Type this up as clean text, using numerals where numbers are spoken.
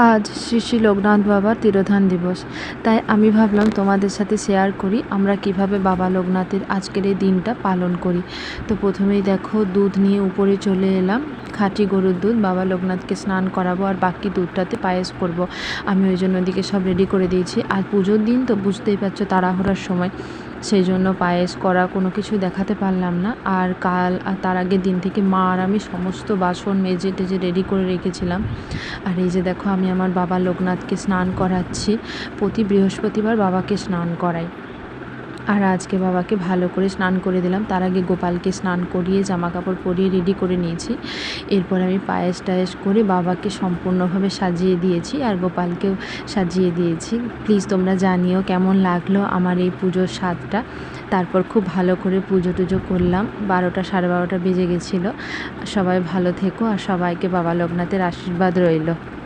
আজ শ্রী শ্রী লোকনাথ বাবার তিরোধান দিবস, তাই আমি ভাবলাম তোমাদের সাথে শেয়ার করি আমরা কিভাবে বাবা লোকনাথের আজকের এই দিনটা পালন করি। তো প্রথমেই দেখো দুধ নিয়ে উপরে চলে এলাম, খাঁটি গরুর দুধ। বাবা লোকনাথকে স্নান করাবো আর বাকি দুধটাতে পায়েস করব। আমি ওই জন্য ওদিকে সব রেডি করে দিয়েছি। আর পুজোর দিন তো বুঝতেই পারছো, তাড়াহুড়ার সময়, সেই জন্য পায়েস করা কোনো কিছু দেখাতে পারলাম না। আর কাল আর তার আগের দিন থেকে মা আর আমি সমস্ত বাসন মেজে টেজে রেডি করে রেখেছিলাম। আর এই যে দেখো আমি আমার বাবা লোকনাথকে স্নান করাচ্ছি। প্রতি বৃহস্পতিবার বাবাকে স্নান করাই, আর আজকে বাবাকে ভালো করে স্নান করে দিলাম। তার আগে গোপালকে স্নান করিয়ে জামা কাপড় পরিয়ে রেডি করে নিয়েছি। এরপর আমি পায়েস টায়েস করে বাবাকে সম্পূর্ণভাবে সাজিয়ে দিয়েছি আর গোপালকেও সাজিয়ে দিয়েছি। প্লিজ তোমরা জানিও কেমন লাগলো আমার এই পুজোর স্বাদটা। তারপর খুব ভালো করে পুজো টুজো করলাম। 12টা 12:30 বেজে গেছিলো। সবাই ভালো থেকো আর সবাইকে বাবা লোকনাথের আশীর্বাদ রইল।